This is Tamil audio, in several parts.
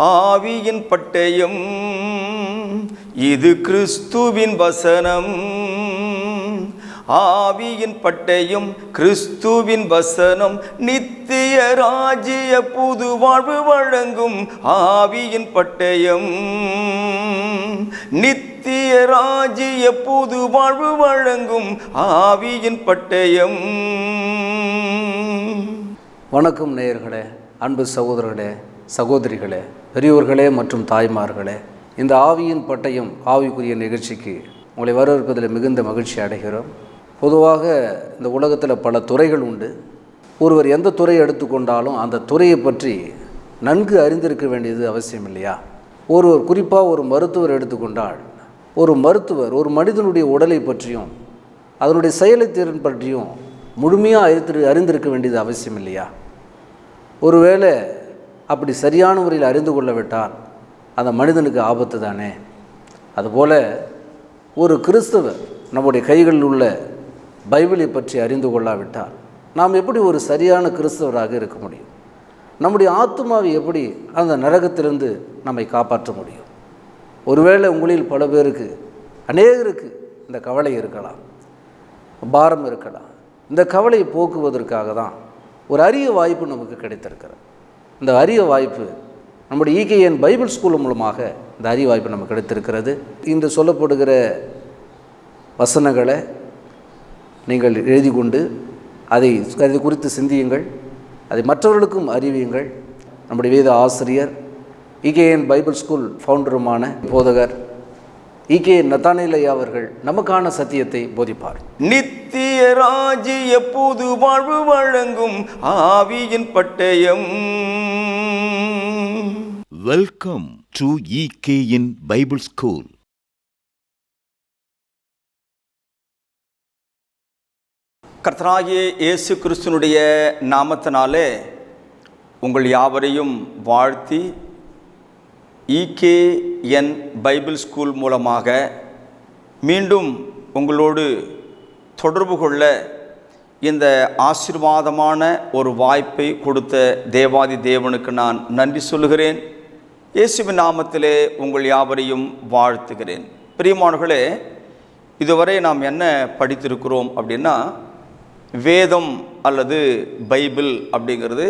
ஆவியின் பட்டயம், இது கிறிஸ்துவின் வசனம். ஆவியின் பட்டயம் கிறிஸ்துவின் வசனம், நித்திய ராஜ்ய புது வாழ்வு வழங்கும். ஆவியின் பட்டயம், நித்திய ராஜ்ய புது வாழ்வு வழங்கும். ஆவியின் பட்டயம். வணக்கம் நேயர்களே, அன்பு சகோதரர்களே, சகோதரிகளே, பெரியோர்களே மற்றும் தாய்மார்களே. இந்த ஆவியின் பட்டயம் ஆவிக்குரிய நிகழ்ச்சிக்கு உங்களை வரவேற்பதில் மிகுந்த மகிழ்ச்சி அடைகிறோம். பொதுவாக இந்த உலகத்தில் பல துறைகள் உண்டு. ஒருவர் எந்த துறையை எடுத்துக்கொண்டாலும் அந்த துறையை பற்றி நன்கு அறிந்திருக்க வேண்டியது அவசியம் இல்லையா? ஒருவர் குறிப்பாக ஒரு மருத்துவர் எடுத்துக்கொண்டால், ஒரு மருத்துவர் ஒரு மனிதனுடைய உடலை பற்றியும் அதனுடைய செயல்திறன் பற்றியும் முழுமையாக அறிந்திருக்க வேண்டியது அவசியம் இல்லையா? ஒருவேளை அப்படி சரியான முறையில் அறிந்து கொள்ளவிட்டால் அந்த மனிதனுக்கு ஆபத்து தானே. அதுபோல் ஒரு கிறிஸ்தவர் நம்முடைய கைகளில் உள்ள பைபிளை பற்றி அறிந்து கொள்ளாவிட்டால் நாம் எப்படி ஒரு சரியான கிறிஸ்தவராக இருக்க முடியும்? நம்முடைய ஆத்துமாவை எப்படி அந்த நரகத்திலிருந்து நம்மை காப்பாற்ற முடியும்? ஒருவேளை உங்களில் பல பேருக்கு, அநேகருக்கு இந்த கவலை இருக்கலாம், பாரம் இருக்கலாம். இந்த கவலையை போக்குவதற்காக தான் ஒரு அரிய வாய்ப்பு நமக்கு கிடைத்திருக்கிறது. இந்த அரிய வாய்ப்பு நம்முடைய EKN பைபிள் ஸ்கூல் மூலமாக இந்த அரிய வாய்ப்பு நமக்கு கிடைத்திருக்கிறது. இன்று சொல்லப்படுகிற வசனங்களை நீங்கள் எழுதி கொண்டு அதை குறித்து சிந்தியுங்கள், அதை மற்றவர்களுக்கும் அறிவியுங்கள். நம்முடைய வேத ஆசிரியர், EKN பைபிள் ஸ்கூல் ஃபவுண்டருமான போதகர் EKN நத்தானியேல் ஐயா அவர்கள் நமக்கான சத்தியத்தை போதிப்பார். நித்திய ராஜ்ய புது வாழ்வு வழங்கும் ஆவியின் பட்டயம். Welcome to EKN Bible school. கர்த்தராகிய இயேசு கிறிஸ்துனுடைய நாமத்தினாலே உங்கள் யாவரையும் வாழ்த்தி, EKN பைபிள் ஸ்கூல் மூலமாக மீண்டும் உங்களோடு தொடர்பு கொள்ள இந்த ஆசீர்வாதமான ஒரு வாய்ப்பை கொடுத்த தேவாதி தேவனுக்கு நான் நன்றி சொல்லுகிறேன். இயேசுவின் நாமத்திலே உங்கள் யாவரையும் வாழ்த்துகிறேன். பிரியமானவர்களே, இதுவரை நாம் என்ன படித்திருக்கிறோம் அப்படின்னா, வேதம் அல்லது பைபிள் அப்படிங்கிறது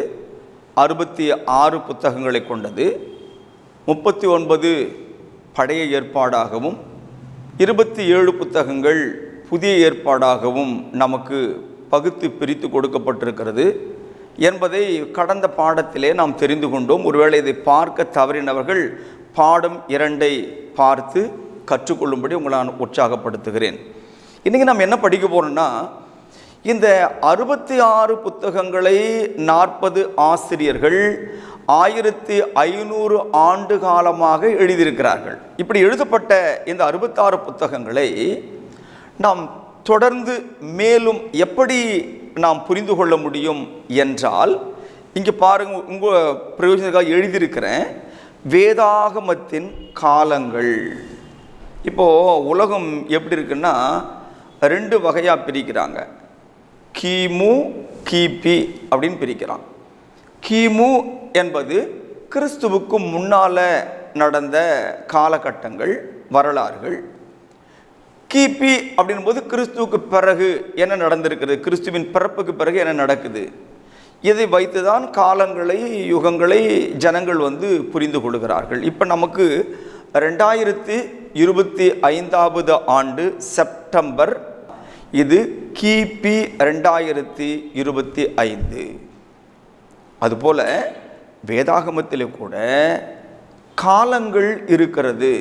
66 புத்தகங்களை கொண்டது. 39 பழைய ஏற்பாடாகவும் 27 புத்தகங்கள் புதிய ஏற்பாடாகவும் நமக்கு பகுத்து பிரித்து கொடுக்கப்பட்டிருக்கிறது என்பதை கடந்த பாடத்திலே நாம் தெரிந்து கொண்டோம். ஒருவேளை இதை பார்க்க தவறினவர்கள் பாடம் 2 பார்த்து கற்றுக்கொள்ளும்படி உங்களை நான் உற்சாகப்படுத்துகிறேன். இன்றைக்கி நாம் என்ன படிக்க போகிறோம்னா, இந்த 66 புத்தகங்களை 40 ஆசிரியர்கள் 1500 ஆண்டு காலமாக எழுதியிருக்கிறார்கள். இப்படி எழுதப்பட்ட இந்த 66 புத்தகங்களை நாம் தொடர்ந்து மேலும் எப்படி நாம் புரிந்து கொள்ள முடியும் என்றால், இங்கே பாருங்கள், உங்கள் பிரயோஜனத்துக்காக எழுதியிருக்கிறேன், வேதாகமத்தின் காலங்கள். இப்போது உலகம் எப்படி இருக்குன்னா 2 வகையாக பிரிக்கிறாங்க. கிமு, கிபி அப்படின்னு பிரிக்கிறான். கிமு என்பது கிறிஸ்துவுக்கு முன்னால் நடந்த காலகட்டங்கள், வரலாறுகள். கிபி அப்படின் போது கிறிஸ்துவுக்கு பிறகு என்ன நடந்திருக்கிறது, கிறிஸ்துவின் பிறப்புக்கு பிறகு என்ன நடக்குது, இதை வைத்து தான் காலங்களை, யுகங்களை ஜனங்கள் புரிந்து கொள்கிறார்கள். இப்போ நமக்கு 2025 ஆண்டு செப்டம்பர், இது கிபி 2025. அதுபோல் வேதாகமத்தில் கூட காலங்கள் இருக்கிறது.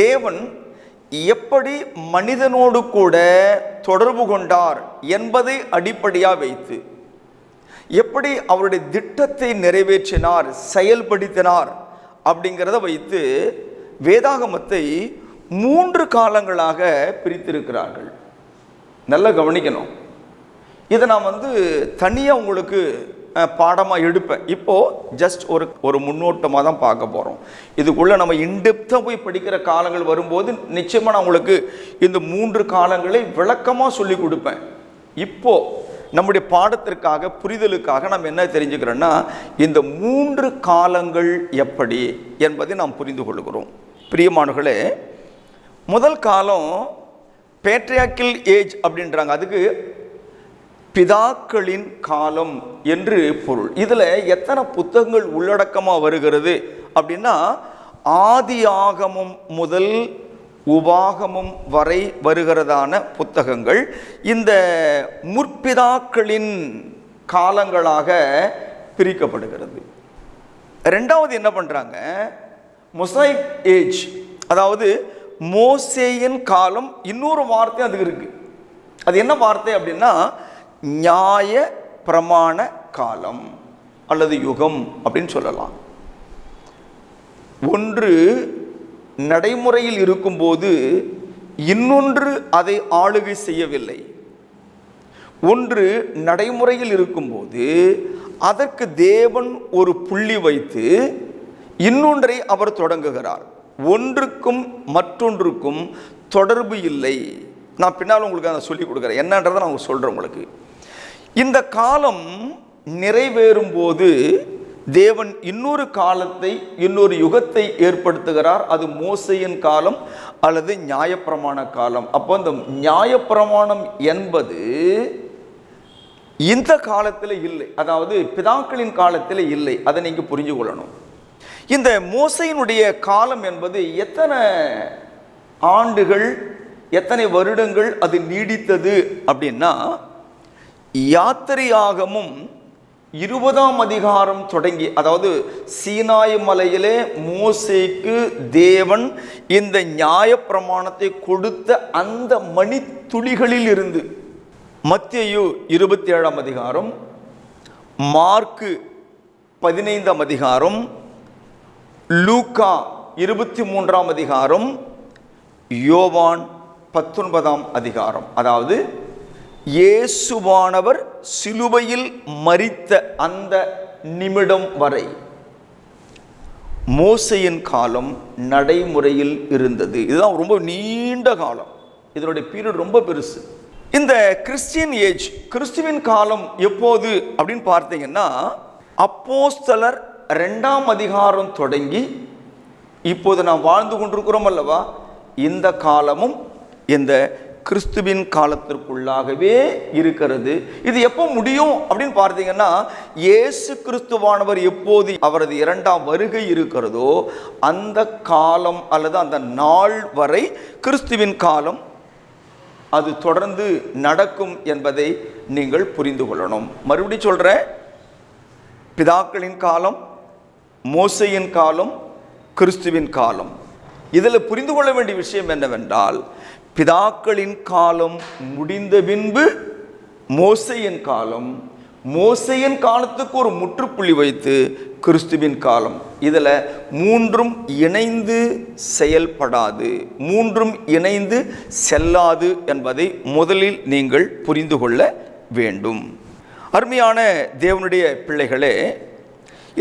தேவன் எப்படி மனிதனோடு கூட தொடர்பு கொண்டார் என்பதை அடிப்படையாக வைத்து, எப்படி அவருடைய திட்டத்தை நிறைவேற்றினார், செயல்படுத்தினார் அப்படிங்கிறத வைத்து வேதாகமத்தை 3 காலங்களாக பிரித்திருக்கிறார்கள். நல்லா கவனிக்கணும். இதை நான் தனியாக உங்களுக்கு பாடமாக எடுப்பேன். இப்போது ஜஸ்ட் ஒரு முன்னோட்டமாக தான் பார்க்க போகிறோம். இதுக்குள்ளே நம்ம இன்டெப்த்தாக போய் படிக்கிற காலங்கள் வரும்போது நிச்சயமாக நான் உங்களுக்கு இந்த 3 காலங்களை விளக்கமாக சொல்லி கொடுப்பேன். இப்போது நம்முடைய பாடத்திற்காக புரிதலுக்காக நாம் என்ன தெரிஞ்சுக்கிறோன்னா, இந்த 3 காலங்கள் எப்படி என்பதை நாம் புரிந்து கொள்கிறோம். பிரியமானவர்களே, முதல் காலம் பேட்ரியார்க்கல் ஏஜ் அப்படின்றாங்க. அதுக்கு பிதாக்களின் காலம் என்று பொருள். இதில் எத்தனை புத்தகங்கள் உள்ளடக்கமாக வருகிறது அப்படின்னா, ஆதி ஆகமம் முதல் உபாகமம் வரை வருகிறதான புத்தகங்கள் இந்த முற்பிதாக்களின் காலங்களாக பிரிக்கப்படுகிறது. ரெண்டாவது என்ன பண்ணுறாங்க, மொசைக் ஏஜ், அதாவது மோசேயின் காலம். இன்னொரு வார்த்தை அதுக்கு இருக்கு. அது என்ன வார்த்தை அப்படின்னா, நியாய பிரமாண காலம் அல்லது யுகம் அப்படின்னு சொல்லலாம். ஒன்று நடைமுறையில் இருக்கும்போது இன்னொன்று அதை ஆளுகை செய்யவில்லை. ஒன்று நடைமுறையில் இருக்கும்போது அதற்கு தேவன் ஒரு புள்ளி வைத்து இன்னொன்றை அவர் தொடங்குகிறார். ஒன்றுக்கும் மற்றொன்றுக்கும் தொடர்பு இல்லை. நான் பின்னால் உங்களுக்கு அதை சொல்லிக் கொடுக்குறேன், என்னன்றதை நான் சொல்கிறேன் உங்களுக்கு. இந்த காலம் நிறைவேறும் போது தேவன் இன்னொரு காலத்தை, இன்னொரு யுகத்தை ஏற்படுத்துகிறார். அது மோசேயின் காலம் அல்லது நியாயப்பிரமாண காலம். அப்போ இந்த நியாயப்பிரமாணம் என்பது இந்த காலத்தில் இல்லை, அதாவது பிதாக்களின் காலத்தில் இல்லை. அதை நீங்கள் புரிஞ்சு கொள்ளணும். இந்த மோசேயினுடைய காலம் என்பது எத்தனை ஆண்டுகள், எத்தனை வருடங்கள் அது நீடித்தது அப்படின்னா, யாத்திரையாகமும் 20ஆம் அதிகாரம் தொடங்கி, அதாவது சீனாய் மலையிலே மோசேக்கு தேவன் இந்த நியாயப்பிரமாணத்தை கொடுத்த அந்த மணித்துளிகளில் இருந்து மத்தேயு 27ஆம் அதிகாரம், மார்க்கு 15ஆம் அதிகாரம், லூக்கா 23ஆம் அதிகாரம், யோவான் 19ஆம் அதிகாரம், அதாவது இயேசுவானவர் சிலுவையில் மரித்த அந்த நிமிடம் வரை மோசேயின் காலம் நடைமுறையில் இருந்தது. இதுதான் ரொம்ப நீண்ட காலம். இதனுடைய பீரியட் ரொம்ப பெருசு. இந்த கிறிஸ்டியன் ஏஜ், கிறிஸ்துவின் காலம் எப்போது அப்படின்னு பார்த்தீங்கன்னா, அப்போஸ்தலர் 2ஆம் அதிகாரம் தொடங்கி இப்போது நாம் வாழ்ந்து கொண்டிருக்கிறோம் அல்லவா, இந்த காலமும் இந்த கிறிஸ்துவின் காலத்திற்குள்ளாகவே இருக்கிறது. இது எப்போ முடியும் அப்படின்னு பார்த்தீங்கன்னா, இயேசு கிறிஸ்துவானவர் எப்போது அவரது 2ஆம் வருகை இருக்கிறதோ அந்த காலம் அல்லது அந்த நாள் வரை கிறிஸ்துவின் காலம் அது தொடர்ந்து நடக்கும் என்பதை நீங்கள் புரிந்து கொள்ளணும். மறுபடியும் சொல்கிறேன், பிதாக்களின் காலம், மோசேயின் காலம், கிறிஸ்துவின் காலம். இதில் புரிந்து கொள்ள வேண்டிய விஷயம் என்னவென்றால், பிதாக்களின் காலம் முடிந்த பின்பு மோசேயின் காலம், மோசேயின் காலத்துக்கு ஒரு முற்றுப்புள்ளி வைத்து கிறிஸ்துவின் காலம். இதில் மூன்றும் இணைந்து செயல்படாது, மூன்றும் இணைந்து செல்லாது என்பதை முதலில் நீங்கள் புரிந்து கொள்ள வேண்டும். அருமையான தேவனுடைய பிள்ளைகளே,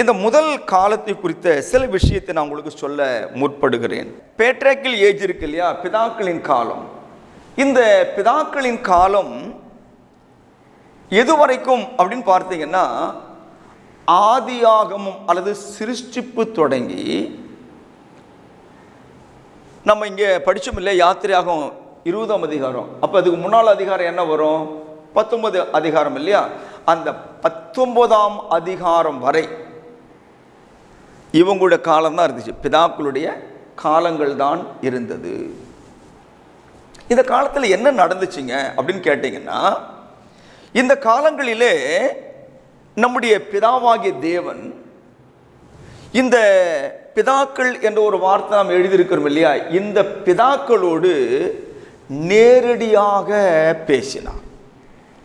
இந்த முதல் காலத்தை குறித்த சில விஷயத்தை நான் உங்களுக்கு சொல்ல முற்படுகிறேன். பேட்ரியார்க்கல் ஏஜ் இருக்கு இல்லையா, பிதாக்களின் காலம். இந்த பிதாக்களின் காலம் எது வரைக்கும் அப்படின்னு பார்த்தீங்கன்னா, ஆதியாகமம் அல்லது சிருஷ்டிப்பு தொடங்கி, நம்ம இங்கே படித்தோம் இல்லையா, யாத்திரையாகம் 20ஆம் அதிகாரம். அப்போ அதுக்கு முன்னால் அதிகாரம் என்ன வரும், 19 அதிகாரம் இல்லையா. அந்த 19ஆம் அதிகாரம் வரை இவங்களுடைய காலம் தான் இருந்துச்சு, பிதாக்களுடைய காலங்கள் தான் இருந்தது. இந்த காலத்தில் என்ன நடந்துச்சுங்க அப்படின்னு கேட்டிங்கன்னா, இந்த காலங்களிலே நம்முடைய பிதாவாகிய தேவன், இந்த பிதாக்கள் என்ற ஒரு வார்த்தை நாம் எழுதியிருக்கிறோம் இல்லையா, இந்த பிதாக்களோடு நேரடியாக பேசினார்.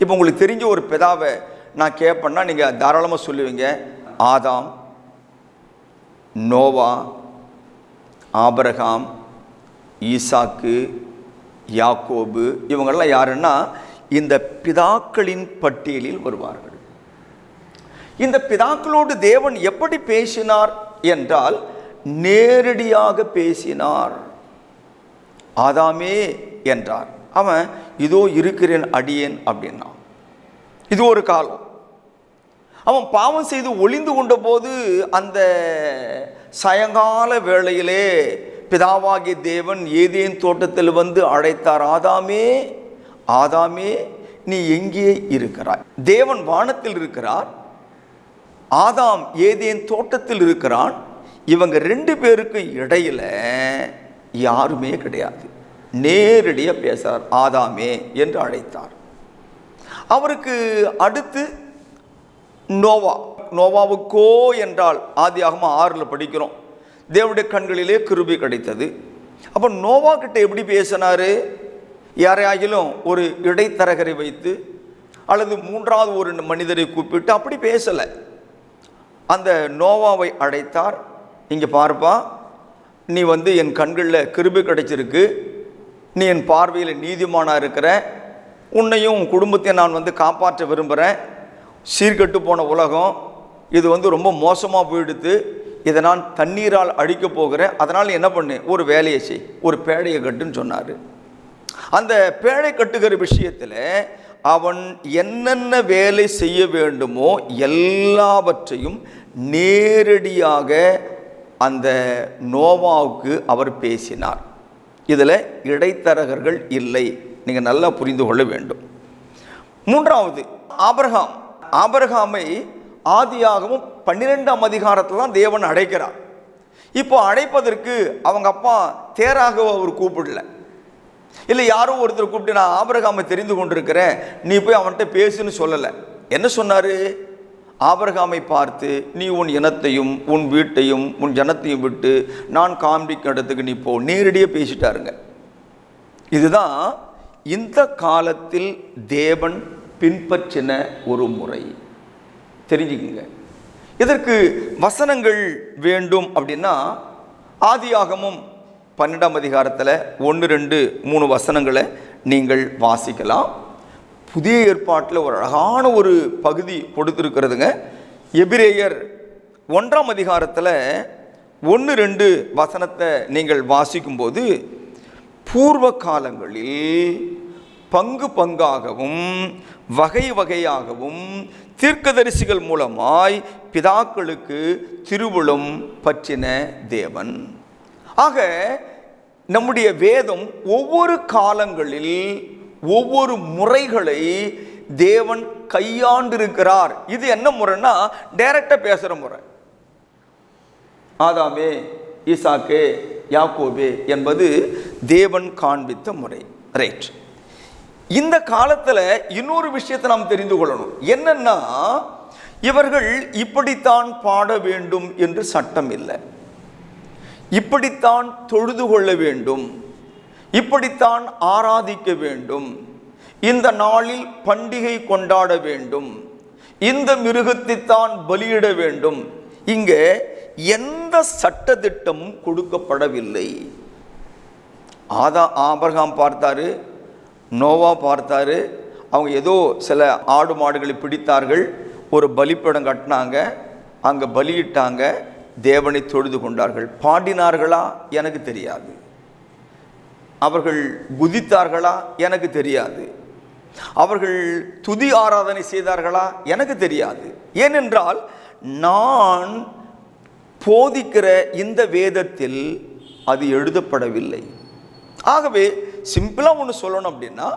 இப்போ உங்களுக்கு தெரிஞ்ச ஒரு பிதாவை நான் கேட்பேன்னா நீங்கள் தாராளமாக சொல்லுவீங்க, ஆதாம், நோவா, ஆபிரகாம், ஈசாக்கு, யாக்கோபு, இவங்கெல்லாம் யாருன்னா இந்த பிதாக்களின் பட்டியலில் வருவார்கள். இந்த பிதாக்களோடு தேவன் எப்படி பேசினார் என்றால், நேரடியாக பேசினார். ஆதாமே என்றார், அவன் இதோ இருக்கிறேன் அடியேன் அப்படின்னா. இது ஒரு காலம். அவன் பாவம் செய்து ஒளிந்து கொண்ட போது அந்த சாயங்கால வேளையிலே பிதாவாகிய தேவன் ஏதேன் தோட்டத்தில் வந்து அழைத்தார், ஆதாமே ஆதாமே நீ எங்கே இருக்கிறாய்? தேவன் வானத்தில் இருக்கிறார், ஆதாம் ஏதேன் தோட்டத்தில் இருக்கிறான். இவங்க ரெண்டு பேருக்கு இடையில யாருமே கிடையாது. நேரடியாக பேசுறார், ஆதாமே என்று அழைத்தார். அவருக்கு அடுத்து நோவாவுக்கோ என்றால் ஆதியாகமம் 6 படிக்கிறோம், தேவனுடைய கண்களிலே கிருபை கிடைத்தது. அப்போ நோவா கிட்ட எப்படி பேசினாரு? யாரையாகிலும் ஒரு இடைத்தரகரை வைத்து அல்லது மூன்றாவது ஒரு மனிதரை கூப்பிட்டு அப்படி பேசலை. அந்த நோவாவை அழைத்தார். இங்கே பார்ப்பா, நீ வந்து என் கண்களில் கிருபை கிடைச்சிருக்கு, நீ என் பார்வையில் நீதிமானாக இருக்கிற, உன்னையும் உன் குடும்பத்தையும் நான் வந்து காப்பாற்ற விரும்புகிறேன். சீர்கெட்டு போன உலகம் இது வந்து ரொம்ப மோசமாக போயிடுத்து, இதை நான் தண்ணீரால் அழிக்க போகிறேன். அதனால் என்ன பண்ணு, ஒரு வேலையை செய், ஒரு பேழையை கட்டுன்னு சொன்னார். அந்த பேழை கட்டுகிற விஷயத்தில் அவன் என்னென்ன வேலை செய்ய வேண்டுமோ எல்லாவற்றையும் நேரடியாக அந்த நோவாவுக்கு அவர் பேசினார். இதில் இடைத்தரகர்கள் இல்லை. நீங்கள் நல்லா புரிந்து கொள்ள வேண்டும். மூன்றாவது ஆபிரகாமை ஆதியாகமம் 12ஆம் அதிகாரத்தில் தான் தேவன் அழைக்கிறார். இப்போ அழைப்பதற்கு அவங்க அப்பா தேராக அவர் கூப்பிடல, இல்லை யாரோ ஒருத்தர் கூப்பிட்டு நான் ஆபிரகாமை தெரிந்து கொண்டிருக்கிறேன், நீ போய் அவன்கிட்ட பேசுன்னு சொல்லலை. என்ன சொன்னார்? ஆபிரகாமை பார்த்து, நீ உன் இனத்தையும் உன் வீட்டையும் உன் ஜனத்தையும் விட்டு நான் காண்பிக்கும் இடத்துக்கு நீ போ. நேரடியாக பேசிட்டாருங்க. இதுதான் இந்த காலத்தில் தேவன் பின்பற்றின ஒரு முறை. தெரிஞ்சுக்குங்க. இதற்கு வசனங்கள் வேண்டும் அப்படின்னா ஆதியாகமம் 12ஆம் அதிகாரத்தில் 1, 2, 3 வசனங்களை நீங்கள் வாசிக்கலாம். புதிய ஏற்பாட்டில் ஒரு அழகான ஒரு பகுதி கொடுத்துருக்கிறதுங்க. எபிரேயர் 1ஆம் அதிகாரத்தில் 1, 2 வசனத்தை நீங்கள் வாசிக்கும்போது, பூர்வ காலங்களில் பங்கு பங்காகவும் வகை வகையாகவும் தீர்க்கதரிசிகள் மூலமாய் பிதாக்களுக்கு திருவுளம் பற்றின தேவன். ஆக நம்முடைய வேதம் ஒவ்வொரு காலங்களில் ஒவ்வொரு முறைகளை தேவன் கையாண்டிருக்கிறார். இது என்ன முறைன்னா டைரக்டா பேசுற முறை. ஆதாமே, ஈசாக்கே, யாக்கோபே என்பது தேவன் காண்பித்த முறை. ரைட். இந்த காலத்தில் இன்னொரு விஷயத்தை நாம் தெரிந்து கொள்ளணும். என்னன்னா, இவர்கள் இப்படித்தான் பாட வேண்டும் என்று சட்டம் இல்லை, இப்படித்தான் தொழுது கொள்ள வேண்டும், இப்படித்தான் ஆராதிக்க வேண்டும், இந்த நாளில் பண்டிகை கொண்டாட வேண்டும், இந்த மிருகத்தை தான் பலியிட வேண்டும். இங்கே எந்த சட்டதிட்டமும் கொடுக்கப்படவில்லை. ஆபிரகாம் பார்த்தாரு, நோவா பார்த்தாரு, அவங்க ஏதோ சில ஆடு மாடுகளை பிடித்தார்கள், ஒரு பலிப்படம் கட்டினாங்க, அங்கே பலியிட்டாங்க, தேவனை தொழுது கொண்டார்கள். பாடினார்களா? எனக்கு தெரியாது. அவர்கள் குதித்தார்களா? எனக்கு தெரியாது. அவர்கள் துதி ஆராதனை செய்தார்களா? எனக்கு தெரியாது. ஏனென்றால் நான் போதிக்கிற இந்த வேதத்தில் அது எழுதப்படவில்லை. ஆகவே சிம்பிளாக ஒன்று சொல்லணும் அப்படின்னா,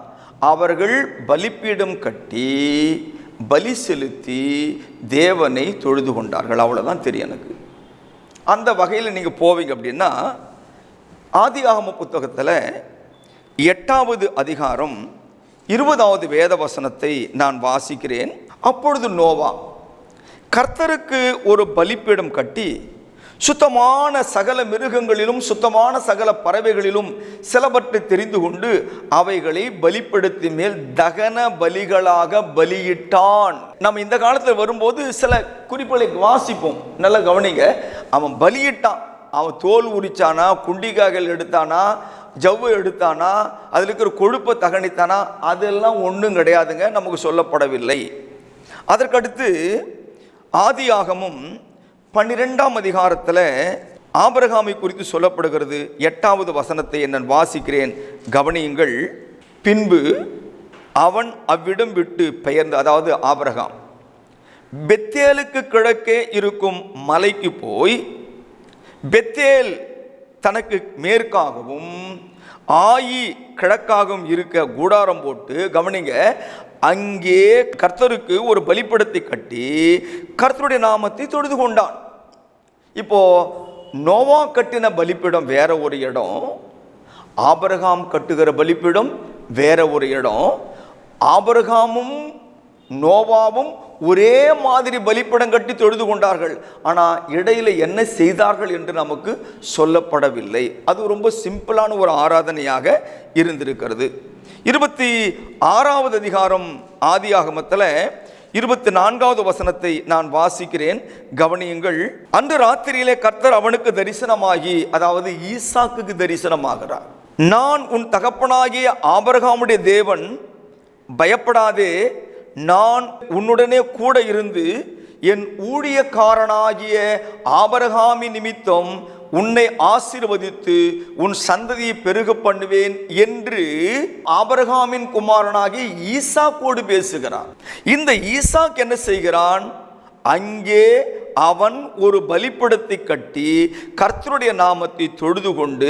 அவர்கள் பலிப்பீடம் கட்டி பலி செலுத்தி தேவனை தொழுது கொண்டார்கள். அவ்வளோதான் தெரியும் எனக்கு. அந்த வகையில் நீங்கள் போவீங்க அப்படின்னா, ஆதியாகம புத்தகத்தில் 8ஆவது அதிகாரம் 20வது வேத வசனத்தை நான் வாசிக்கிறேன். அப்பொழுது நோவா கர்த்தருக்கு ஒரு பலிப்பீடம் கட்டி சுத்தமான சகல மிருகங்களிலும் சுத்தமான சகல பறவைகளிலும் சிலவற்றை தெரிந்து கொண்டு அவைகளை பலிப்படுத்தி மேல் தகன பலிகளாக பலியிட்டான். நம்ம இந்த காலத்தில் வரும்போது சில குறிப்புகளை வாசிப்போம், நல்லா கவனிங்க. அவன் பலியிட்டான். அவன் தோல் உரிச்சானா, குண்டிகாய்கள் எடுத்தானா, ஜவ்வு எடுத்தானா, அதில் இருக்கிற கொழுப்பை தகனித்தானா, அதெல்லாம் ஒன்றும் கிடையாதுங்க, நமக்கு சொல்லப்படவில்லை. அதற்கடுத்து ஆதியாகமும் 12ஆம் அதிகாரத்தில் ஆபிரகாமை குறித்து சொல்லப்படுகிறது. 8வது வசனத்தை நான் வாசிக்கிறேன், கவனியுங்கள். பின்பு அவன் அவ்விடம் விட்டு பெயர்ந்து, அதாவது ஆபிரகாம், பெத்தேலுக்கு கிழக்கே இருக்கும் மலைக்கு போய், பெத்தேல் தனக்கு மேற்காகவும் ஆயி கிழக்காகவும் இருக்க கூடாரம் போட்டு, கவனிங்க, அங்கே கர்த்தருக்கு ஒரு பலிபீடத்தை கட்டி கர்த்தருடைய நாமத்தை தொழுது கொண்டான். இப்போ நோவா கட்டின பலிபீடம் வேற ஒரு இடம், ஆபிரகாம் கட்டுகிற பலிபீடம் வேற ஒரு இடம். ஆபிரகாமும் நோவாவும் ஒரே மாதிரி பலிபீடம் கட்டி தொழுது கொண்டார்கள். ஆனால் இடையில என்ன செய்தார்கள் என்று நமக்கு சொல்லப்படவில்லை. அது ரொம்ப சிம்பிளான ஒரு ஆராதனையாக இருந்திருக்கிறது. 26வது அதிகாரம் ஆதியாகமத்தில் 24வது வசனத்தை நான் வாசிக்கிறேன், கவனியுங்கள். அன்று ராத்திரியிலே கர்த்தர் அவனுக்கு தரிசனமாகி, அதாவது ஈசாக்குக்கு தரிசனமாகிறார். நான் உன் தகப்பனாகிய ஆபிரகாமுடைய தேவன், பயப்படாதே, நான் உன்னுடனே கூட இருந்து என் ஊழியக்காரனாகிய ஆபிரகாமின் நிமித்தம் உன்னை ஆசீர்வதித்து உன் சந்ததியை பெருக பண்ணுவேன் என்று ஆபிரகாமின் குமாரனாகிய ஈசாக்கோடு பேசுகிறார். இந்த ஈசாக் என்ன செய்கிறான்? அங்கே அவன் ஒரு பலிபீடத்தை கட்டி கர்த்தருடைய நாமத்தை தொழுது கொண்டு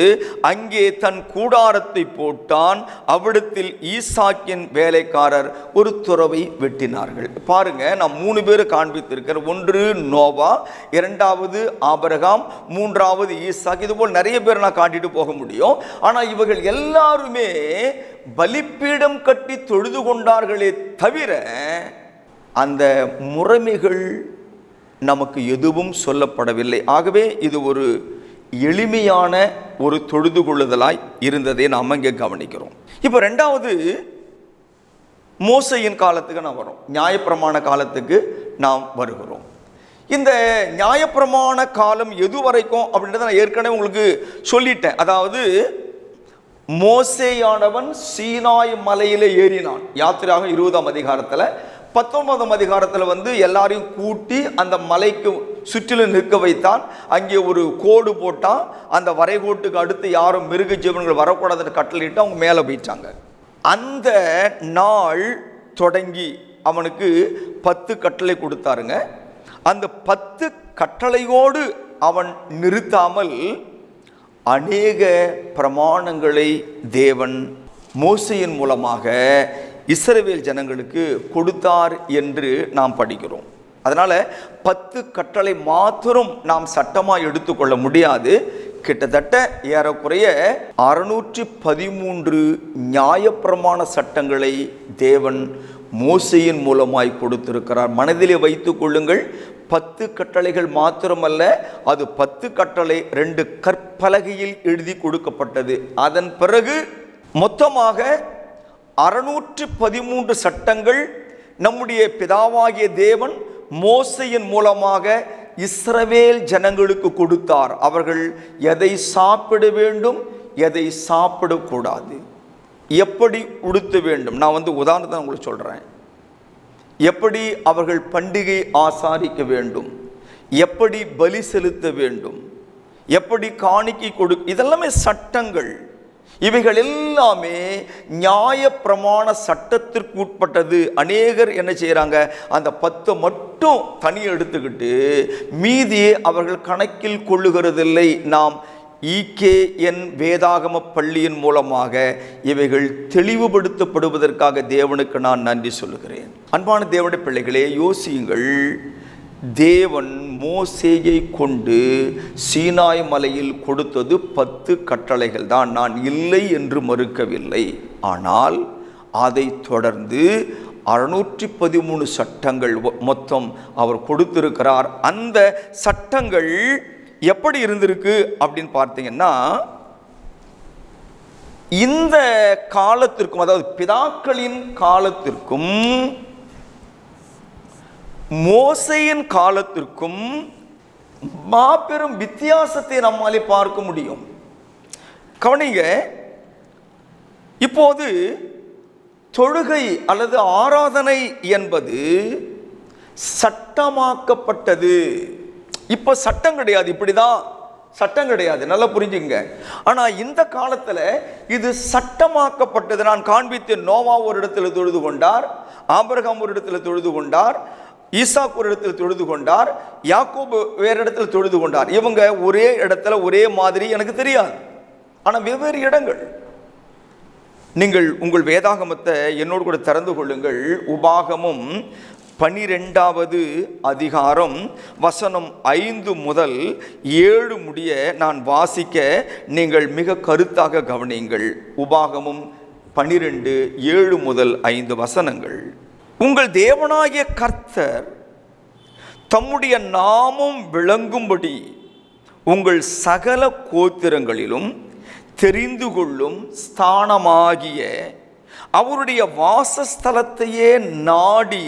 அங்கே தன் கூடாரத்தை போட்டான். அவ்விடத்தில் ஈசாக்கின் வேலைக்காரர் ஒரு துறவை வெட்டினார்கள். பாருங்க, நான் 3 பேரை காண்பித்திருக்கிறேன். ஒன்று நோவா, 2வது ஆபிரகாம், 3வது ஈசாக். இதுபோல் நிறைய பேர் நான் காட்டிட்டு போக முடியும். ஆனால் இவர்கள் எல்லாருமே பலிபீடம் கட்டி தொழுது கொண்டார்களே தவிர அந்த முறைமைகள் நமக்கு எதுவும் சொல்லப்படவில்லை. ஆகவே இது ஒரு எளிமையான ஒரு தொழுது கொள்ளுதலாய் இருந்ததை நாம் இங்கே கவனிக்கிறோம். இப்போ 2வது மோசையின் காலத்துக்கு நாம் வரோம், நியாயப்பிரமாண காலத்துக்கு நாம் வருகிறோம். இந்த நியாயப்பிரமாண காலம் எது வரைக்கும் அப்படின்றத நான் ஏற்கனவே உங்களுக்கு சொல்லிட்டேன். அதாவது மோசேயானவன் சீனாய் மலையிலே ஏறினான். யாத்திராக 20ஆம் அதிகாரத்தில். 19ஆம் அதிகாரத்தில் எல்லாரையும் கூட்டி அந்த மலைக்கு சுற்றிலும் நிற்க வைத்தான். அங்கே ஒரு கோடு போட்டான். அந்த வரைகோட்டுக்கு அடுத்து யாரும் மிருக ஜீவன்கள் வரக்கூடாதுன்னு கட்டளையிட்டு அவங்க மேலே போயிட்டாங்க. அந்த நாள் தொடங்கி அவனுக்கு 10 கட்டளை கொடுத்தாருங்க. அந்த 10 கட்டளையோடு அவன் நிறுத்தாமல் அநேக பிரமாணங்களை தேவன் மோசையின் மூலமாக இஸ்ரவேல் ஜனங்களுக்கு கொடுத்தார் என்று நாம் படிக்கிறோம். அதனால் 10 கட்டளை மாத்திரம் நாம் சட்டமாக எடுத்துக்கொள்ள முடியாது. கிட்டத்தட்ட ஏறக்குறைய 613 நியாயப்பிரமாண சட்டங்களை தேவன் மோசையின் மூலமாய் கொடுத்திருக்கிறார். மனதிலே வைத்துக் கொள்ளுங்கள், 10 கட்டளைகள் மாத்திரமல்ல, அது 10 கட்டளை 2 கற்பலகையில் எழுதி கொடுக்கப்பட்டது. அதன் பிறகு மொத்தமாக 613 சட்டங்கள் நம்முடைய பிதாவாகிய தேவன் மோசையின் மூலமாக இஸ்ரவேல் ஜனங்களுக்கு கொடுத்தார். அவர்கள் எதை சாப்பிட வேண்டும், எதை சாப்பிடக்கூடாது, எப்படி உடுத்த வேண்டும். நான் உதாரணத்தை உங்களுக்கு சொல்கிறேன். எப்படி அவர்கள் பண்டிகை ஆசாரிக்க வேண்டும், எப்படி பலி செலுத்த வேண்டும், எப்படி காணிக்கை இதெல்லாமே சட்டங்கள். இவைகள் எல்லாமே நியாயப்பிரமாண சட்டத்திற்கு உட்பட்டது. அநேகர் என்ன செய்கிறாங்க, அந்த 10 மட்டும் தனியாக எடுத்துக்கிட்டு மீதியை அவர்கள் கணக்கில் கொள்ளுகிறதில்லை. நாம் EKN வேதாகம பள்ளியின் மூலமாக இவைகள் தெளிவுபடுத்தப்படுவதற்காக தேவனுக்கு நான் நன்றி சொல்லுகிறேன். அன்பான தேவனுடைய பிள்ளைகளே, யோசியுங்கள். தேவன் மோசேயை கொண்டு சீனாய் மலையில் கொடுத்தது 10 கட்டளைகள் தான். நான் இல்லை என்று மறுக்கவில்லை. ஆனால் அதை தொடர்ந்து 613 சட்டங்கள் மொத்தம் அவர் கொடுத்திருக்கிறார். அந்த சட்டங்கள் எப்படி இருந்திருக்கு அப்படின்னு பார்த்தீங்கன்னா, இந்த காலத்திற்கும், அதாவது பிதாக்களின் காலத்திற்கும் மோசையின் காலத்திற்கும் மாபெரும் வித்தியாசத்தை நம்மாலே பார்க்க முடியும். கவனிங்க, இப்போது தொழுகை அல்லது ஆராதனை என்பது சட்டமாக்கப்பட்டது. இப்போ சட்டம் கிடையாது, இப்படிதான் சட்டம் கிடையாது, நல்லா புரிஞ்சுங்க. ஆனால் இந்த காலத்தில் இது சட்டமாக்கப்பட்டது. நான் காண்பித்தேன். நோவா ஒரு இடத்துல தொழுது கொண்டார், ஆபிரகாம் ஒரு இடத்துல தொழுது கொண்டார், ஈசாக்கு ஒரு இடத்துல தொழுது கொண்டார், யாக்கோபு வேறு இடத்துல தொழுது கொண்டார். இவங்க ஒரே இடத்துல ஒரே மாதிரி எனக்கு தெரியாது, ஆனால் வெவ்வேறு இடங்கள். நீங்கள் உங்கள் வேதாகமத்தை என்னோடு கூட திறந்து கொள்ளுங்கள். உபாகமும் 12வது அதிகாரம் வசனம் 5 முதல் 7 முடிய நான் வாசிக்க நீங்கள் மிக கருத்தாக கவனியுங்கள். உபாகமும் 12, 7 முதல் 5 வசனங்கள். உங்கள் தேவனாகிய கர்த்தர் தம்முடைய நாமம் விளங்கும்படி உங்கள் சகல கோத்திரங்களிலும் தெரிந்து கொள்ளும் ஸ்தானமாகிய அவருடைய வாசஸ்தலத்தையே நாடி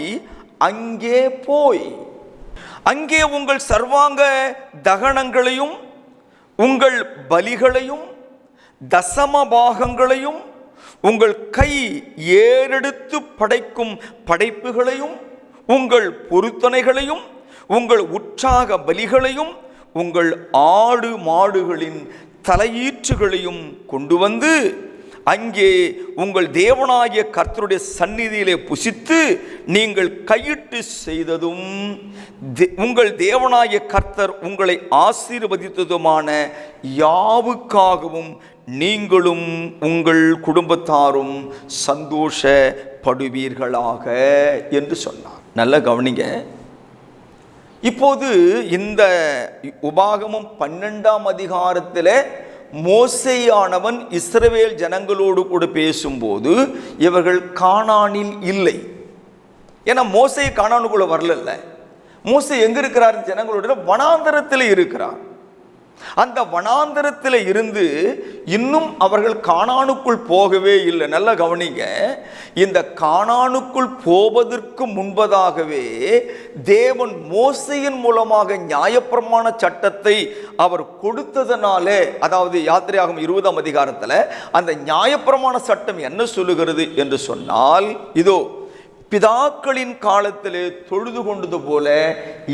அங்கே போய் அங்கே உங்கள் சர்வாங்க தகனங்களையும் உங்கள் பலிகளையும் தசம பாகங்களையும் உங்கள் கை ஏறெடுத்து படைக்கும் படைப்புகளையும் உங்கள் பொருத்தனைகளையும் உங்கள் உற்சாக பலிகளையும் உங்கள் ஆடு மாடுகளின் தலையீற்றுகளையும் கொண்டு வந்து அங்கே உங்கள் தேவனாகிய கர்த்தருடைய சந்நிதியிலே புசித்து நீங்கள் கையிட்டு செய்ததும் உங்கள் தேவனாகிய கர்த்தர் உங்களை ஆசீர்வதித்ததுமான யாவுக்காகவும் நீங்களும் உங்கள் குடும்பத்தாரும் சந்தோஷப்படுவீர்களாக என்று சொன்னார். நல்ல கவனிங்க. இப்போது இந்த உபாகமம் 12ஆம் அதிகாரத்தில் மோசேயானவன் இஸ்ரவேல் ஜனங்களோடு கூட பேசும்போது இவர்கள் கானானில் இல்லை. ஏன்னா மோசே கானானுக்குள்ள வரல. மோசே எங்க இருக்கிறார்? ஜனங்களோட வனாந்தரத்தில் இருக்கிறார். அந்த வனாந்தரத்தில் இருந்து இன்னும் அவர்கள் கானானுக்குள் போகவே இல்லை. நல்லா கவனிங்க. இந்த கானானுக்குள் போவதற்கு முன்பதாகவே தேவன் மோசேயின் மூலமாக நியாயப்பிரமாண சட்டத்தை அவர் கொடுத்ததனாலே, அதாவது யாத்திரையாகும் 20ஆம் அதிகாரத்தில் அந்த நியாயப்பிரமாண சட்டம் என்ன சொல்லுகிறது என்று சொன்னால், இதோ பிதாக்களின் காலத்திலே தொழுது கொண்டது போல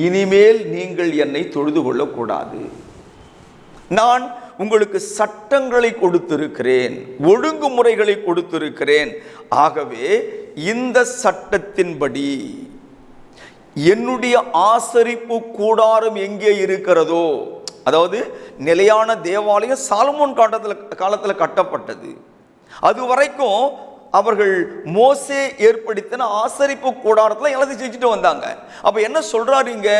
இனிமேல் நீங்கள் என்னை தொழுது கொள்ளக்கூடாது. நான் உங்களுக்கு சட்டங்களை கொடுத்திருக்கிறேன், ஒழுங்குமுறைகளை கொடுத்திருக்கிறேன். ஆகவே இந்த சட்டத்தின்படி என்னுடைய ஆசரிப்பு கூடாரம் எங்கே இருக்கிறதோ, அதாவது நிலையான தேவாலயம் சாலமோன் காலத்தில் கட்டப்பட்டது. அது வரைக்கும் அவர்கள் மோசே ஏற்படுத்தின ஆசரிப்பு கூடாரத்தில் எல்லாத்தையும் செஞ்சுட்டு வந்தாங்க. அப்ப என்ன சொல்றாருங்க?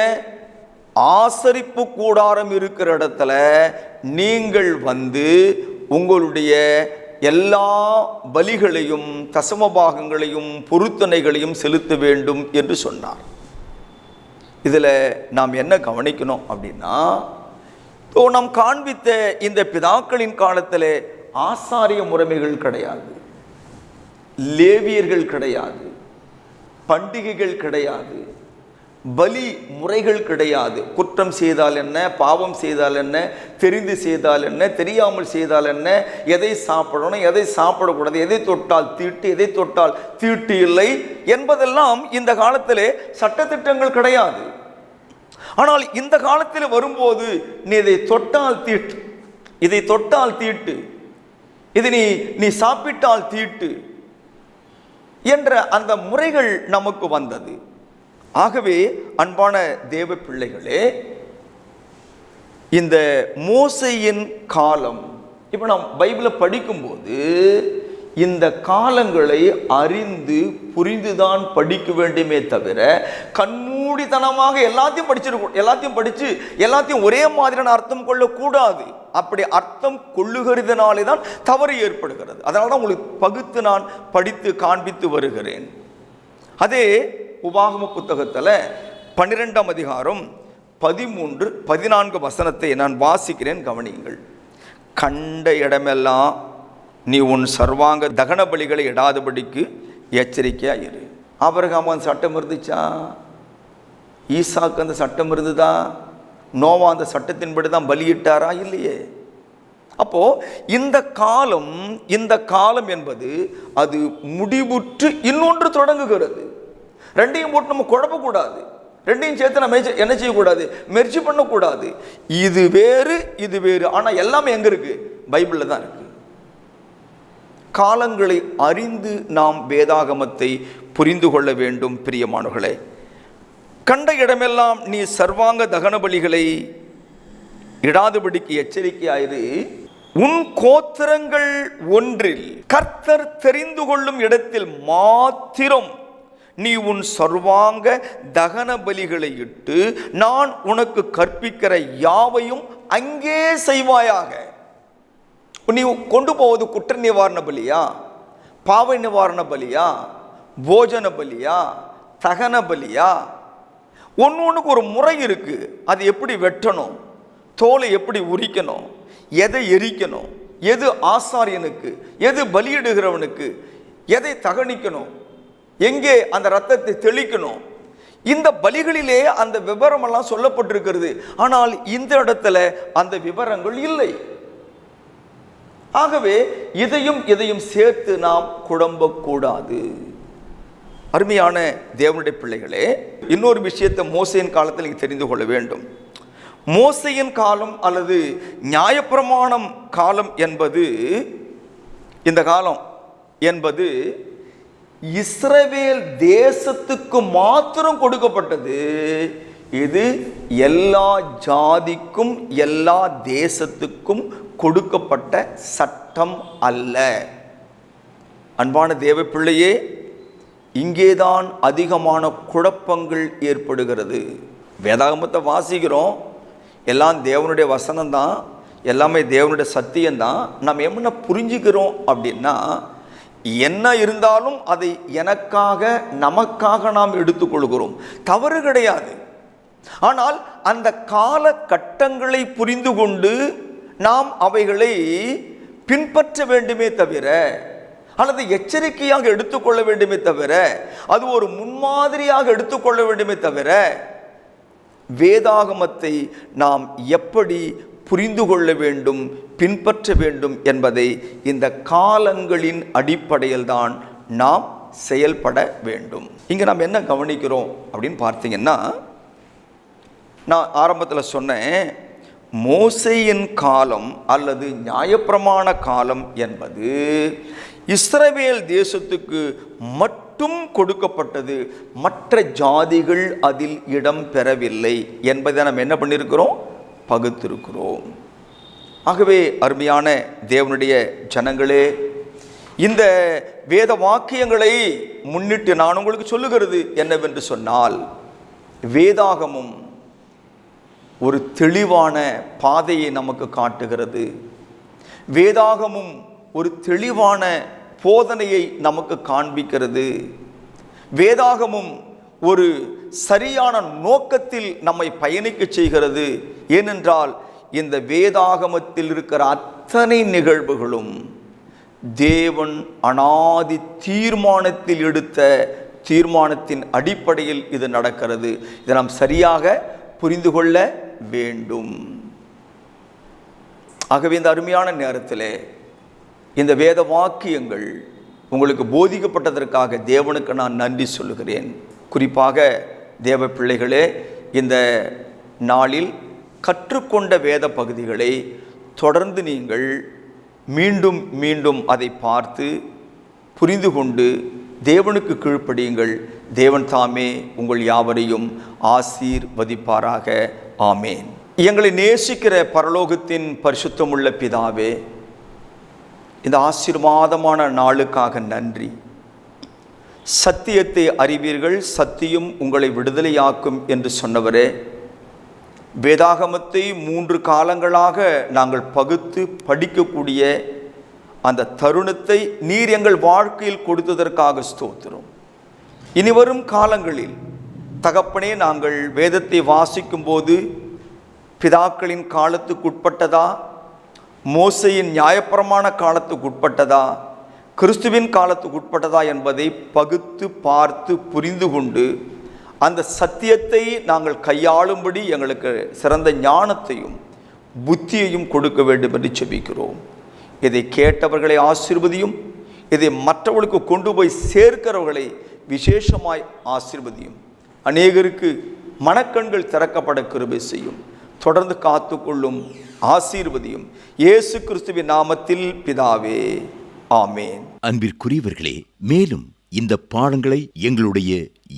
ஆசரிப்பு கூடாரம் இருக்கிற இடத்துல நீங்கள் வந்து உங்களுடைய எல்லா பலிகளையும் தசமபாகங்களையும் பொருத்தனைகளையும் செலுத்த வேண்டும் என்று சொன்னார். இதில் நாம் என்ன கவனிக்கணும் அப்படின்னா, நாம் காண்பித்த இந்த பிதாக்களின் காலத்தில் ஆசாரிய முறைமைகள் கிடையாது, லேவியர்கள் கிடையாது, பண்டிகைகள் கிடையாது, பலி முறைகள் கிடையாது. குற்றம் செய்தால் என்ன, பாவம் செய்தால் என்ன, தெரிந்து செய்தால் என்ன, தெரியாமல் செய்தால் என்ன, எதை சாப்பிடணும், எதை சாப்பிடக்கூடாது, எதை தொட்டால் தீட்டு, எதை தொட்டால் தீட்டு இல்லை என்பதெல்லாம் இந்த காலத்திலே சட்டத்திட்டங்கள் கிடையாது. ஆனால் இந்த காலத்தில் வரும்போது நீ இதை தொட்டால் தீட்டு, இதை தொட்டால் தீட்டு, இது நீ சாப்பிட்டால் தீட்டு என்ற அந்த முறைகள் நமக்கு வந்தது. ஆகவே அன்பான தேவ பிள்ளைகளே, இந்த மோசேயின் காலம், இப்போ நாம் பைபிளை படிக்கும்போது இந்த காலங்களை அறிந்து புரிந்துதான் படிக்க வேண்டுமே தவிர கண்மூடித்தனமாக எல்லாத்தையும் படிச்சு எல்லாத்தையும் ஒரே மாதிரியான அர்த்தம் கொள்ளக்கூடாது. அப்படி அர்த்தம் கொள்ளுகிறதுனாலே தான் தவறு ஏற்படுகிறது. அதனால தான் உங்களுக்கு பகுத்து நான் படித்து காண்பித்து வருகிறேன். அதே உபாகம புத்தகத்தில் 12ஆம் அதிகாரம் 13, 14 வசனத்தை நான் வாசிக்கிறேன், கவனியுங்கள். கண்ட இடமெல்லாம் நீ உன் சர்வாங்க தகன பலிகளை இடாதபடிக்கு எச்சரிக்கையா இரு. ஆபிரகாம் அந்த சட்டம் இருந்துச்சா? ஈசாக்கு அந்த சட்டம் இருந்துதா? நோவா அந்த சட்டத்தின்படி தான் பலியிட்டாரா? இல்லையே. அப்போ இந்த காலம் என்பது அது முடிவுற்று இன்னொன்று தொடங்குகிறது. ரெண்டையும் போட்டு நம்ம குழப்பக்கூடாது. ரெண்டையும் சேர்த்து நம்ம என்ன செய்யக்கூடாது, மெர்ஜி பண்ணக்கூடாது. இது வேறு இது வேறு, ஆனால் எல்லாமே எங்கே இருக்குது? பைபிளில் தான் இருக்குது. காலங்களை அறிந்து நாம் வேதாகமத்தை புரிந்து கொள்ள வேண்டும். பிரியமானவர்களே, கண்ட இடமெல்லாம் நீ சர்வாங்க தகன பலிகளை இடாதபடிக்கு எச்சரிக்கையாயிரு. உன் கோத்திரங்கள் ஒன்றில் கர்த்தர் தெரிந்து கொள்ளும் இடத்தில் மாத்திரம் நீ உன் சர்வாங்க தகன பலிகளை இட்டு நான் உனக்கு கற்பிக்கிற யாவையும் அங்கே செய்வாயாக. நீ கொண்டு போவது குற்ற நிவாரண பலியா, பாவ நிவாரண பலியா, போஜன பலியா, தகன பலியா? ஒன்றுக்கு ஒரு முறை இருக்கு. அது எப்படி வெட்டணும், தோலை எப்படி உரிக்கணும், எதை எரிக்கணும், எது ஆசாரியனுக்கு, எது பலியிடுகிறவனுக்கு, எதை தகனிக்கணும், எங்கே அந்த ரத்தத்தை தெளிக்கணும். இந்த பலிகளிலே அந்த விவரமெல்லாம் சொல்லப்பட்டிருக்கிறது. ஆனால் இந்த இடத்துல அந்த விவரங்கள் இல்லை. ஆகவே இதையும் சேர்த்து நாம் குழம்பக்கூடாது. அருமையான தேவனுடைய பிள்ளைகளே, இன்னொரு விஷயத்தை மோசையின் காலத்தில் நீங்கள் தெரிந்து கொள்ள வேண்டும். மோசையின் காலம் அல்லது நியாயப்பிரமாணம் காலம் என்பது, இந்த காலம் என்பது இஸ்ரவேல் தேசத்துக்கு மாத்திரம் கொடுக்கப்பட்டது. இது எல்லா ஜாதிக்கும் எல்லா தேசத்துக்கும் கொடுக்கப்பட்ட சட்டம் அல்ல. அன்பான தேவ பிள்ளையே, இங்கேதான் அதிகமான குழப்பங்கள் ஏற்படுகிறது. வேதாகமத்தை வாசிக்கிறோம், எல்லாம் தேவனுடைய வசனம்தான், எல்லாமே தேவனுடைய சத்தியம்தான். நம்ம என்ன புரிஞ்சுக்கிறோம் அப்படின்னா, என்ன இருந்தாலும் அதை எனக்காக நமக்காக நாம் எடுத்துக்கொள்கிறோம். தவறு கிடையாது. ஆனால் அந்த காலகட்டங்களை புரிந்து கொண்டு நாம் அவைகளை பின்பற்ற வேண்டுமே தவிர, அல்லது எச்சரிக்கையாக எடுத்துக்கொள்ள வேண்டுமே தவிர, அது ஒரு முன்மாதிரியாக எடுத்துக்கொள்ள வேண்டுமே தவிர, வேதாகமத்தை நாம் எப்படி புரிந்து கொள்ள வேண்டும், பின்பற்ற வேண்டும் என்பதை இந்த காலங்களின் அடிப்படையில் தான் நாம் செயல்பட வேண்டும். இங்கே நாம் என்ன கவனிக்கிறோம் அப்படின்னு பார்த்தீங்கன்னா, நான் ஆரம்பத்தில் சொன்னேன், மோசேயின் காலம் அல்லது நியாயப்பிரமாண காலம் என்பது இஸ்ரவேல் தேசத்துக்கு மட்டும் கொடுக்கப்பட்டது. மற்ற ஜாதிகள் அதில் இடம் பெறவில்லை என்பதை நாம் என்ன பண்ணியிருக்கிறோம், பகுத்திருக்கிறோம். ஆகவே அருமையான தேவனுடைய ஜனங்களே, இந்த வேத வாக்கியங்களை முன்னிட்டு நான் உங்களுக்கு சொல்லுகிறது என்னவென்று சொன்னால், வேதாகமும் ஒரு தெளிவான பாதையை நமக்கு காட்டுகிறது. வேதாகமும் ஒரு தெளிவான போதனையை நமக்கு காண்பிக்கிறது. வேதாகமும் ஒரு சரியான நோக்கத்தில் நம்மை பயணிக்க செய்கிறது. ஏனென்றால் இந்த வேதாகமத்தில் இருக்கிற அத்தனை நிகழ்வுகளும் தேவன் அனாதி தீர்மானத்தில் எடுத்த தீர்மானத்தின் அடிப்படையில் இது நடக்கிறது. இதை நாம் சரியாக புரிந்து கொள்ள வேண்டும். ஆகவே இந்த அருமையான நேரத்தில் இந்த வேத வாக்கியங்கள் உங்களுக்கு போதிக்கப்பட்டதற்காக தேவனுக்கு நான் நன்றி சொல்லுகிறேன். குறிப்பாக தேவ பிள்ளைகளே, இந்த நாளில் கற்றுக்கொண்ட வேத பகுதிகளை தொடர்ந்து நீங்கள் மீண்டும் மீண்டும் அதை பார்த்து புரிந்து கொண்டு தேவனுக்கு கீழ்ப்படியுங்கள். தேவன் தாமே உங்கள் யாவரையும் ஆசீர்வதிப்பாராக. ஆமேன். எங்களை நேசிக்கிற பரலோகத்தின் பரிசுத்தமுள்ள பிதாவே, இந்த ஆசீர்வாதமான நாளுக்காக நன்றி. சத்தியத்தை அறிவீர்கள், சத்தியம் உங்களை விடுதலையாக்கும் என்று சொன்னவரே, வேதாகமத்தை 3 காலங்களாக நாங்கள் பகுத்து படிக்கக்கூடிய அந்த தருணத்தை நீர் எங்கள் வாழ்க்கையில் கொடுத்ததற்காக ஸ்தோத்திரம். இனிவரும் காலங்களில் தகப்பனே, நாங்கள் வேதத்தை வாசிக்கும் போது பிதாக்களின் காலத்துக்கு உட்பட்டதா, மோசையின் நியாயப்பிரமாண காலத்துக்கு உட்பட்டதா, கிறிஸ்துவின் காலத்துக்கு உட்பட்டதா என்பதை பகுத்து பார்த்து புரிந்து கொண்டு அந்த சத்தியத்தை நாங்கள் கையாளும்படி எங்களுக்கு சிறந்த ஞானத்தையும் புத்தியையும் கொடுக்க வேண்டும் என்று செபிக்கிறோம். இதை கேட்டவர்களை ஆசீர்வதியும், இதை மற்றவர்களுக்கு கொண்டு போய் சேர்க்கிறவர்களை விசேஷமாய் ஆசீர்வதியும். அநேகருக்கு மனக்கண்கள் திறக்கப்பட கிருபை செய்யும். தொடர்ந்து காத்துக்கொள்ளும், ஆசீர்வதியும். இயேசு கிறிஸ்துவின் நாமத்தில் பிதாவே, ஆமேன். அன்பிற்குரியவர்களே, மேலும் இந்த பாடங்களை எங்களுடைய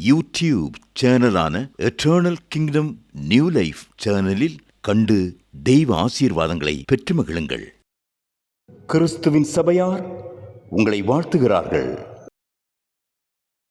யூடியூப் சேனலான எட்டர்னல் கிங்டம் நியூ லைஃப் சேனலில் கண்டு தெய்வ ஆசீர்வாதங்களை பெற்று மகிழுங்கள். கிறிஸ்துவின் சபையார் உங்களை வாழ்த்துகிறார்கள்.